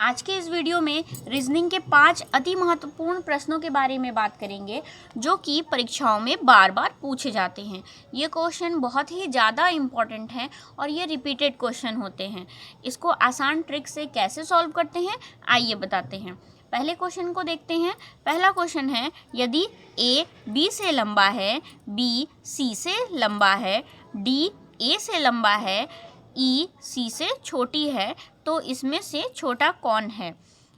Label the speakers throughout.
Speaker 1: आज के इस वीडियो में रीजनिंग के 5 अति महत्वपूर्ण प्रश्नों के बारे में बात करेंगे जो कि परीक्षाओं में बार बार पूछे जाते हैं। ये क्वेश्चन बहुत ही ज़्यादा इम्पॉर्टेंट हैं और ये रिपीटेड क्वेश्चन होते हैं। इसको आसान ट्रिक से कैसे सॉल्व करते हैं आइए बताते हैं। पहले क्वेश्चन को देखते हैं। पहला क्वेश्चन है, यदि ए बी से लंबा है, बी सी से लंबा है, डी ए से लंबा है, ई सी से छोटी है, तो इसमें से छोटा कौन है।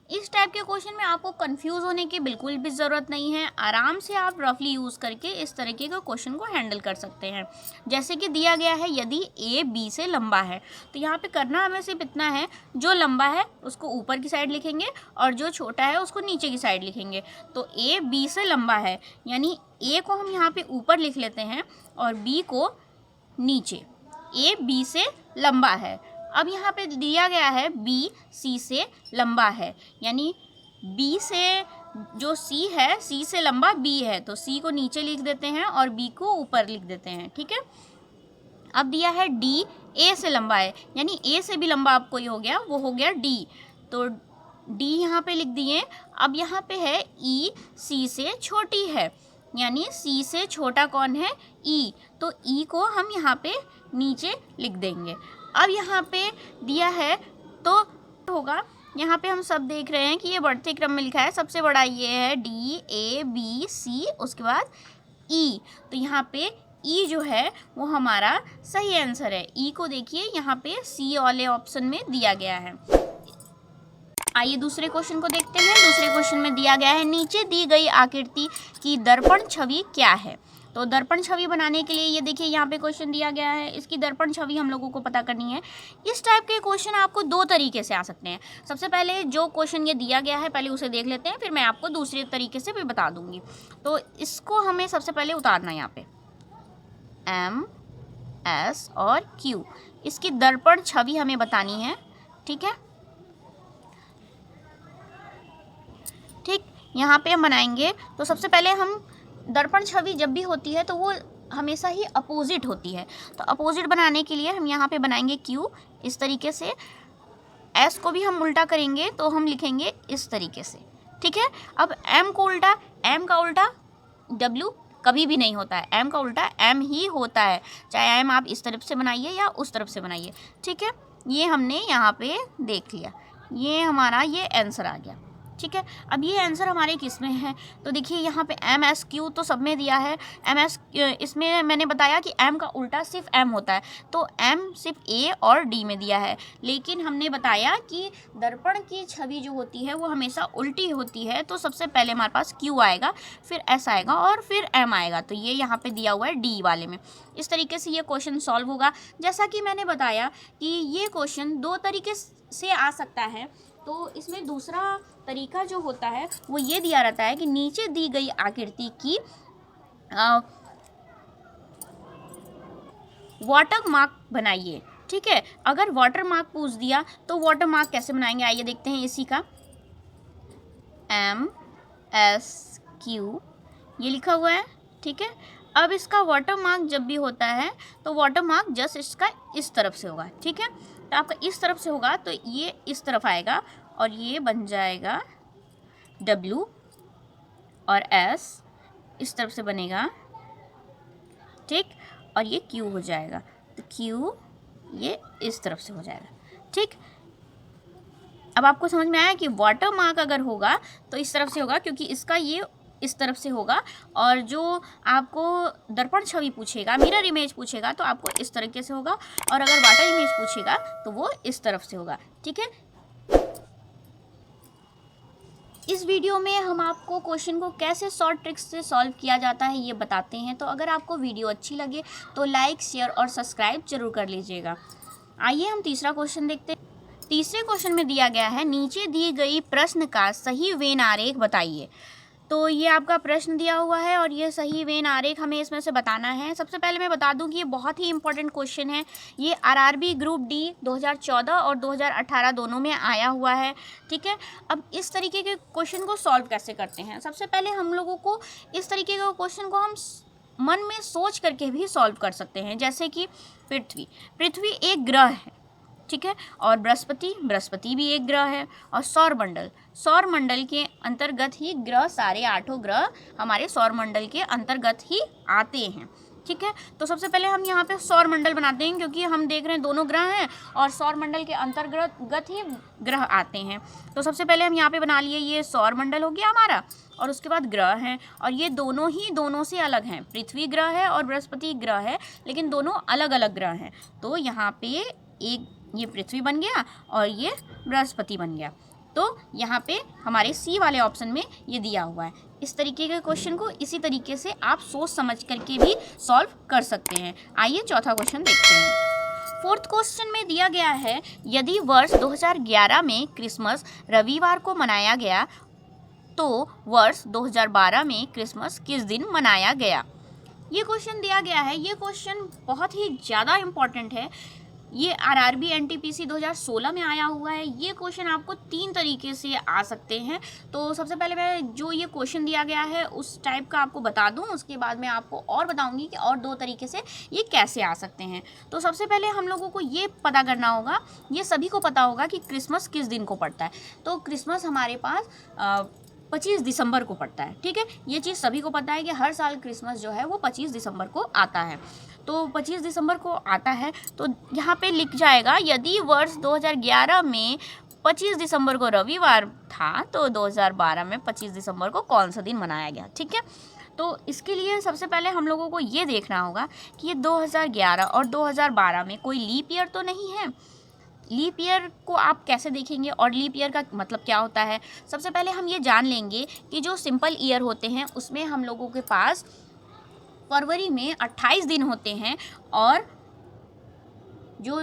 Speaker 1: इस टाइप के क्वेश्चन में आपको कंफ्यूज होने की बिल्कुल भी ज़रूरत नहीं है। आराम से आप रफली यूज़ करके इस तरीके के क्वेश्चन को हैंडल कर सकते हैं। जैसे कि दिया गया है, यदि ए बी से लंबा है, तो यहाँ पे करना हमें सिर्फ इतना है, जो लंबा है उसको ऊपर की साइड लिखेंगे और जो छोटा है उसको नीचे की साइड लिखेंगे। तो ए बी से लंबा है यानी ए को हम यहाँ पे ऊपर लिख लेते हैं और बी को नीचे। ए बी से लंबा है। अब यहाँ पे दिया गया है बी सी से लंबा है यानी बी से जो सी है, सी से लंबा बी है, तो सी को नीचे लिख देते हैं और बी को ऊपर लिख देते हैं। ठीक है। अब दिया है डी ए से लंबा है यानी ए से भी लंबा अब कोई हो गया, वो हो गया डी, तो डी यहाँ पे लिख दिए। अब यहाँ पे है ई सी से छोटी है यानी सी से छोटा कौन है, ई, तो ई को हम यहाँ पे नीचे लिख देंगे। अब यहाँ पे दिया है तो होगा, यहाँ पे हम सब देख रहे हैं कि ये बढ़ते क्रम में लिखा है। सबसे बड़ा ये है डी ए बी सी, उसके बाद ई, तो यहाँ पे ई जो है वो हमारा सही आंसर है। ई को देखिए यहाँ पे सी वाले ऑप्शन में दिया गया है। आइए दूसरे क्वेश्चन को देखते हैं। दूसरे क्वेश्चन में दिया गया है, नीचे दी गई आकृति की दर्पण छवि क्या है। तो दर्पण छवि बनाने के लिए ये देखिए यहाँ पे क्वेश्चन दिया गया है, इसकी दर्पण छवि हम लोगों को पता करनी है। इस टाइप के क्वेश्चन आपको दो तरीके से आ सकते हैं। सबसे पहले जो क्वेश्चन ये दिया गया है पहले उसे देख लेते हैं, फिर मैं आपको दूसरे तरीके से भी बता दूंगी। तो इसको हमें सबसे पहले उतारना है यहाँ पे एम एस और क्यू, इसकी दर्पण छवि हमें बतानी है। ठीक है, ठीक, यहाँ पे हम बनाएंगे। तो सबसे पहले हम दर्पण छवि जब भी होती है तो वो हमेशा ही अपोजिट होती है, तो अपोजिट बनाने के लिए हम यहाँ पे बनाएंगे क्यू इस तरीके से। एस को भी हम उल्टा करेंगे तो हम लिखेंगे इस तरीके से। ठीक है। अब एम को उल्टा, एम का उल्टा डब्ल्यू कभी भी नहीं होता है, एम का उल्टा एम ही होता है, चाहे एम आप इस तरफ से बनाइए या उस तरफ से बनाइए। ठीक है, ये हमने यहाँ पे देख लिया, ये हमारा ये आंसर आ गया। ठीक है। अब ये आंसर हमारे किस में है, तो देखिए यहाँ पे एम एस क्यू तो सब में दिया है। एम एस इसमें मैंने बताया कि एम का उल्टा सिर्फ एम होता है, तो एम सिर्फ ए और डी में दिया है। लेकिन हमने बताया कि दर्पण की छवि जो होती है वो हमेशा उल्टी होती है, तो सबसे पहले हमारे पास क्यू आएगा, फिर एस आएगा और फिर एम आएगा। तो ये यहाँ पे दिया हुआ है डी वाले में। इस तरीके से ये क्वेश्चन सॉल्व होगा। जैसा कि मैंने बताया कि ये क्वेश्चन दो तरीके से आ सकता है, तो इसमें दूसरा तरीका जो होता है वो ये दिया रहता है कि नीचे दी गई आकृति की वाटर मार्क बनाइए। ठीक है, अगर वाटर मार्क पूछ दिया तो वाटर मार्क कैसे बनाएंगे आइए देखते हैं। इसी का एम एस क्यू ये लिखा हुआ है। ठीक है, अब इसका वाटर मार्क जब भी होता है तो वाटर मार्क जस्ट इसका इस तरफ से होगा। ठीक है, तो आपका इस तरफ से होगा तो ये इस तरफ आएगा और ये बन जाएगा W और S इस तरफ से बनेगा। ठीक, और ये Q हो जाएगा, तो Q ये इस तरफ से हो जाएगा। ठीक, अब आपको समझ में आया कि वाटर मार्क अगर होगा तो इस तरफ से होगा क्योंकि इसका ये इस तरफ से होगा, और जो आपको दर्पण छवि पूछेगा, मिरर इमेज पूछेगा तो आपको इस तरीके से होगा, और अगर वाटर इमेज पूछेगा तो वो इस तरफ से होगा। ठीक है, इस वीडियो में हम आपको क्वेश्चन को कैसे शॉर्ट ट्रिक्स से सॉल्व किया जाता है ये बताते हैं। तो अगर आपको वीडियो अच्छी लगे तो लाइक, शेयर और सब्सक्राइब जरूर कर लीजिएगा। आइए हम तीसरा क्वेश्चन देखते हैं। तीसरे क्वेश्चन में दिया गया है, नीचे दी गई प्रश्न का सही वेन आरेख बताइए। तो ये आपका प्रश्न दिया हुआ है और ये सही वेन आरेख हमें इसमें से बताना है। सबसे पहले मैं बता दूं कि ये बहुत ही इंपॉर्टेंट क्वेश्चन है। ये आरआरबी ग्रुप डी 2014 और 2018 दोनों में आया हुआ है। ठीक है, अब इस तरीके के क्वेश्चन को सॉल्व कैसे करते हैं। सबसे पहले हम लोगों को इस तरीके के क्वेश्चन को हम मन में सोच करके भी सॉल्व कर सकते हैं। जैसे कि पृथ्वी एक ग्रह है, ठीक है। और बृहस्पति भी एक ग्रह है। और सौर मंडल के अंतर्गत ही ग्रह, सारे 8 ग्रह हमारे सौर मंडल के अंतर्गत ही आते हैं, ठीक है। तो सबसे पहले हम यहाँ पे सौर मंडल बनाते हैं, क्योंकि हम देख रहे हैं दोनों ग्रह हैं और सौर मंडल के अंतर्गत ही ग्रह आते हैं। तो सबसे पहले हम यहाँ पे बना लिए, ये सौर मंडल हो गया हमारा, और उसके बाद ग्रह हैं, और ये दोनों से अलग हैं। पृथ्वी ग्रह है और बृहस्पति ग्रह है, लेकिन दोनों अलग अलग ग्रह हैं। तो यहाँ पे एक ये पृथ्वी बन गया और ये बृहस्पति बन गया। तो यहाँ पे हमारे सी वाले ऑप्शन में ये दिया हुआ है। इस तरीके के क्वेश्चन को इसी तरीके से आप सोच समझ करके भी सॉल्व कर सकते हैं। आइए चौथा क्वेश्चन देखते हैं। फोर्थ क्वेश्चन में दिया गया है, यदि वर्ष 2011 में क्रिसमस रविवार को मनाया गया तो वर्ष 2012 में क्रिसमस किस दिन मनाया गया। ये क्वेश्चन दिया गया है। ये क्वेश्चन बहुत ही ज़्यादा इम्पॉर्टेंट है। ये आरआरबी एनटीपीसी 2016 में आया हुआ है। ये क्वेश्चन आपको 3 तरीके से आ सकते हैं। तो सबसे पहले मैं जो ये क्वेश्चन दिया गया है उस टाइप का आपको बता दूं, उसके बाद मैं आपको और बताऊंगी कि और 2 तरीके से ये कैसे आ सकते हैं। तो सबसे पहले हम लोगों को ये पता करना होगा, ये सभी को पता होगा कि क्रिसमस किस दिन को पड़ता है। तो क्रिसमस हमारे पास 25 दिसंबर को पड़ता है, ठीक है। ये चीज़ सभी को पता है कि हर साल क्रिसमस जो है वो 25 दिसंबर को आता है। तो 25 दिसंबर को आता है, तो यहाँ पे लिख जाएगा, यदि वर्ष 2011 में 25 दिसंबर को रविवार था तो 2012 में 25 दिसंबर को कौन सा दिन मनाया गया, ठीक है। तो इसके लिए सबसे पहले हम लोगों को ये देखना होगा कि ये 2011 और 2012 में कोई लीप ईयर तो नहीं है। लीप ईयर को आप कैसे देखेंगे और लीप ईयर का मतलब क्या होता है। सबसे पहले हम ये जान लेंगे कि जो सिंपल ईयर होते हैं उसमें हम लोगों के पास फरवरी में 28 दिन होते हैं, और जो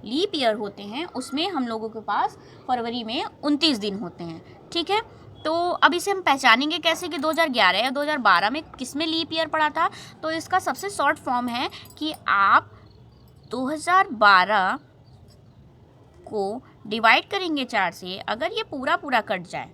Speaker 1: लीप ईयर होते हैं उसमें हम लोगों के पास फरवरी में 29 दिन होते हैं, ठीक है। तो अब इसे हम पहचानेंगे कैसे कि 2011 या 2012 में किस में लीप ईयर पड़ा था। तो इसका सबसे शॉर्ट फॉर्म है कि आप 2012 को डिवाइड करेंगे 4 से, अगर ये पूरा कट जाए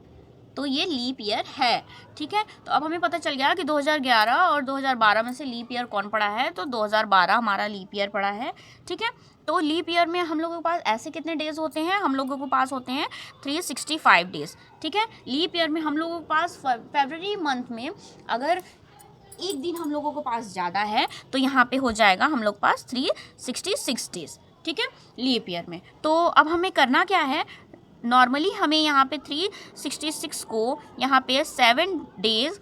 Speaker 1: तो ये लीप ईयर है, ठीक है। तो अब हमें पता चल गया कि 2011 और 2012 में से लीप ईयर कौन पड़ा है, तो 2012 हमारा लीप ईयर पड़ा है, ठीक है। तो लीप ईयर में हम लोगों के पास ऐसे कितने डेज होते हैं, हम लोगों के पास होते हैं 365 डेज, ठीक है। लीप ईयर में हम लोगों के पास फरवरी मंथ में अगर एक दिन हम लोगों के पास ज़्यादा है तो यहाँ पे हो जाएगा हम लोग पास 366 डेज, ठीक है, लीप ईयर में। तो अब हमें करना क्या है, नॉर्मली हमें यहाँ पे 366 को यहाँ पे 7 डेज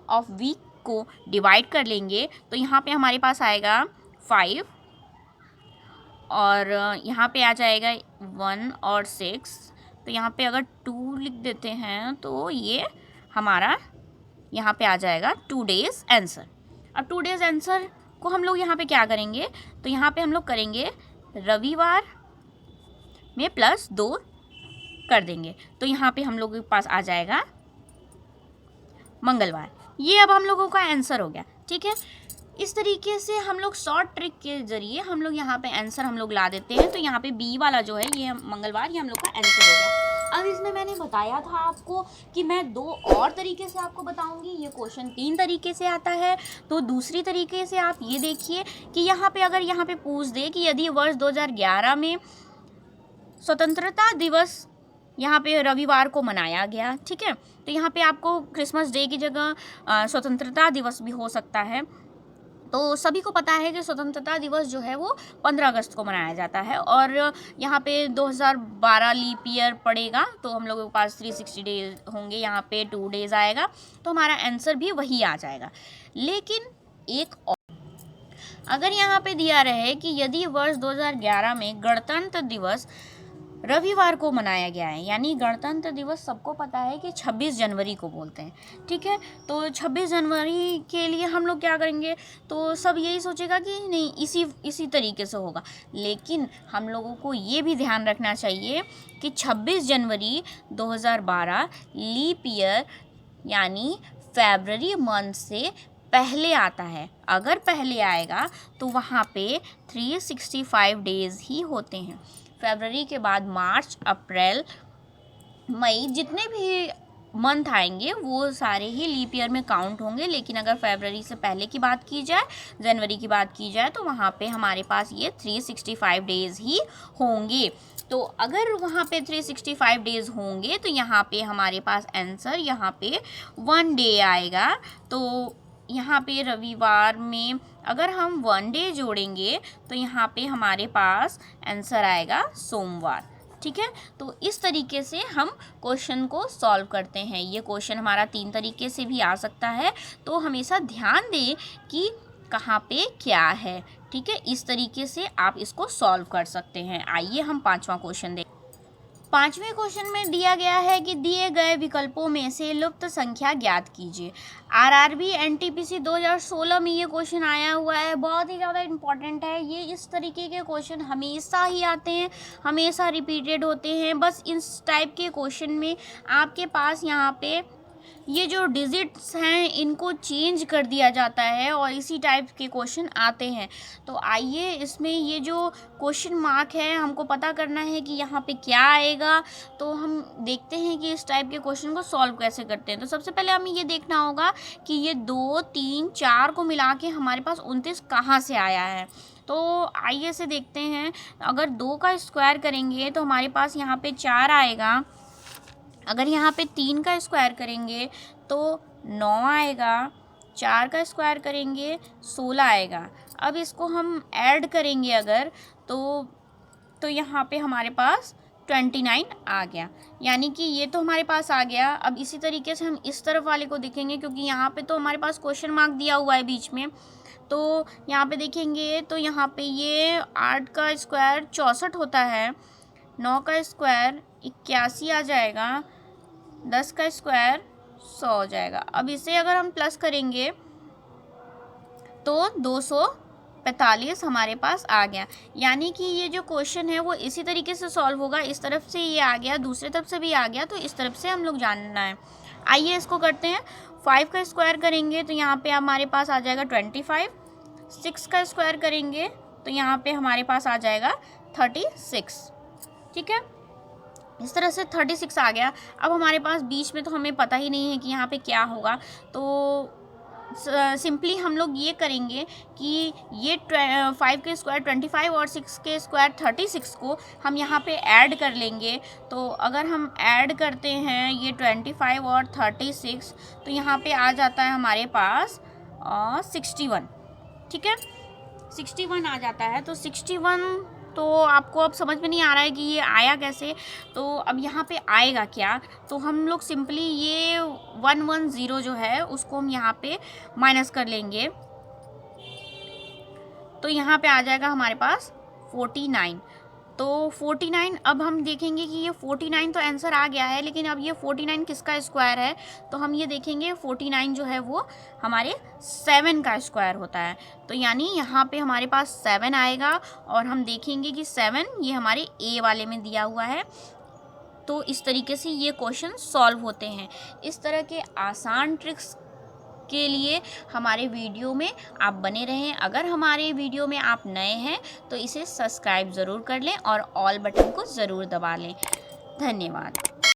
Speaker 1: ऑफ वीक को डिवाइड कर लेंगे, तो यहाँ पे हमारे पास आएगा 5, और यहाँ पे आ जाएगा 1 और 6। तो यहाँ पे अगर 2 लिख देते हैं तो ये हमारा यहाँ पे आ जाएगा 2 डेज आंसर। अब 2 डेज आंसर को हम लोग यहाँ पे क्या करेंगे, तो यहाँ पे हम लोग करेंगे रविवार में +2 कर देंगे, तो यहाँ पे हम लोगों के पास आ जाएगा मंगलवार। ये अब हम लोगों का आंसर हो गया, ठीक है। इस तरीके से हम लोग शॉर्ट ट्रिक के जरिए हम लोग यहाँ पे आंसर हम लोग ला देते हैं। तो यहाँ पे बी वाला जो है ये मंगलवार, ये हम लोग का आंसर हो गया। अब इसमें मैंने बताया था आपको कि मैं 2 और तरीके से आपको बताऊंगी। ये क्वेश्चन 3 तरीके से आता है, तो दूसरी तरीके से आप ये देखिए कि यहाँ पे अगर यहाँ पे पूछ दे कि यदि वर्ष 2011 में स्वतंत्रता दिवस यहाँ पे रविवार को मनाया गया, ठीक है, तो यहाँ पे आपको क्रिसमस डे की जगह स्वतंत्रता दिवस भी हो सकता है। तो सभी को पता है कि स्वतंत्रता दिवस जो है वो 15 अगस्त को मनाया जाता है, और यहाँ पे 2012 लीप ईयर पड़ेगा, तो हम लोगों के पास 360 डेज होंगे, यहाँ पे 2 डेज आएगा, तो हमारा आंसर भी वही आ जाएगा। लेकिन एक और, अगर यहाँ पे दिया रहे कि यदि वर्ष 2011 में गणतंत्र दिवस रविवार को मनाया गया है, यानी गणतंत्र दिवस सबको पता है कि 26 जनवरी को बोलते हैं, ठीक है। तो 26 जनवरी के लिए हम लोग क्या करेंगे, तो सब यही सोचेगा कि नहीं इसी तरीके से होगा। लेकिन हम लोगों को ये भी ध्यान रखना चाहिए कि 26 जनवरी 2012 लीप ईयर यानी फरवरी मंथ से पहले आता है। अगर पहले आएगा तो वहाँ पे 365 डेज ही होते हैं। फरवरी के बाद मार्च, अप्रैल, मई, जितने भी मंथ आएंगे वो सारे ही लीप ईयर में काउंट होंगे। लेकिन अगर फरवरी से पहले की बात की जाए, जनवरी की बात की जाए, तो वहाँ पे हमारे पास ये 365 डेज़ ही होंगे। तो अगर वहाँ पे 365 डेज़ होंगे तो यहाँ पे हमारे पास आंसर यहाँ पे 1 डे आएगा। तो यहाँ पे रविवार में अगर हम 1 डे जोड़ेंगे तो यहाँ पे हमारे पास आंसर आएगा सोमवार। ठीक है, तो इस तरीके से हम क्वेश्चन को सॉल्व करते हैं। ये क्वेश्चन हमारा 3 तरीके से भी आ सकता है, तो हमेशा ध्यान दें कि कहाँ पे क्या है। ठीक है, इस तरीके से आप इसको सॉल्व कर सकते हैं। आइए हम 5वां क्वेश्चन देखें। 5वें क्वेश्चन में दिया गया है कि दिए गए विकल्पों में से लुप्त संख्या ज्ञात कीजिए। आरआरबी एनटीपीसी 2016 में ये क्वेश्चन आया हुआ है, बहुत ही ज़्यादा इम्पॉर्टेंट है। ये इस तरीके के क्वेश्चन हमेशा ही आते हैं, हमेशा रिपीटेड होते हैं। बस इस टाइप के क्वेश्चन में आपके पास यहाँ पे ये जो डिजिट्स हैं इनको चेंज कर दिया जाता है और इसी टाइप के क्वेश्चन आते हैं। तो आइए इसमें ये जो क्वेश्चन मार्क है हमको पता करना है कि यहाँ पे क्या आएगा। तो हम देखते हैं कि इस टाइप के क्वेश्चन को सॉल्व कैसे करते हैं। तो सबसे पहले हमें ये देखना होगा कि ये 2, 3, 4 को मिला के हमारे पास 29 कहाँ से आया है। तो आइए से देखते हैं। अगर 2 का स्क्वायर करेंगे तो हमारे पास यहाँ पे 4 आएगा। अगर यहाँ पे 3 का स्क्वायर करेंगे तो 9 आएगा। 4 का स्क्वायर करेंगे 16 आएगा। अब इसको हम ऐड करेंगे अगर तो यहाँ पे हमारे पास 29 आ गया, यानी कि ये तो हमारे पास आ गया। अब इसी तरीके से हम इस तरफ वाले को देखेंगे, क्योंकि यहाँ पे तो हमारे पास क्वेश्चन मार्क दिया हुआ है बीच में। तो यहाँ पे देखेंगे तो यहाँ पे ये 8 का स्क्वायर 64 होता है, 9 का स्क्वायर 81 आ जाएगा, 10 का स्क्वायर 100 हो जाएगा। अब इसे अगर हम प्लस करेंगे तो 245 हमारे पास आ गया। यानी कि ये जो क्वेश्चन है वो इसी तरीके से सॉल्व होगा। इस तरफ से ये आ गया, दूसरी तरफ से भी आ गया, तो इस तरफ से हम लोग जानना है। आइए इसको करते हैं। 5 का स्क्वायर करेंगे तो यहाँ पे हमारे पास आ जाएगा 25। 6 का स्क्वायर करेंगे तो यहाँ पे हमारे पास आ जाएगा 36। ठीक है, इस तरह से 36 आ गया। अब हमारे पास बीच में तो हमें पता ही नहीं है कि यहाँ पे क्या होगा। तो सिंपली हम लोग ये करेंगे कि ये 5 के स्क्वायर 25 और 6 के स्क्वायर 36 को हम यहाँ पे ऐड कर लेंगे। तो अगर हम ऐड करते हैं ये 25 और 36 तो यहाँ पे आ जाता है हमारे पास 61। ठीक है, 61 आ जाता है। तो 61 तो आपको अब समझ में नहीं आ रहा है कि ये आया कैसे। तो अब यहाँ पे आएगा क्या, तो हम लोग सिंपली ये 110 जो है उसको हम यहाँ पे माइनस कर लेंगे। तो यहाँ पे आ जाएगा हमारे पास 49। तो 49, अब हम देखेंगे कि ये 49 तो आंसर आ गया है, लेकिन अब ये 49 किसका स्क्वायर है। तो हम ये देखेंगे 49 जो है वो हमारे 7 का स्क्वायर होता है। तो यानी यहाँ पे हमारे पास 7 आएगा और हम देखेंगे कि 7 ये हमारे ए वाले में दिया हुआ है। तो इस तरीके से ये क्वेश्चन सॉल्व होते हैं। इस तरह के आसान ट्रिक्स के लिए हमारे वीडियो में आप बने रहें। अगर हमारे वीडियो में आप नए हैं तो इसे सब्सक्राइब ज़रूर कर लें और ऑल बटन को ज़रूर दबा लें। धन्यवाद।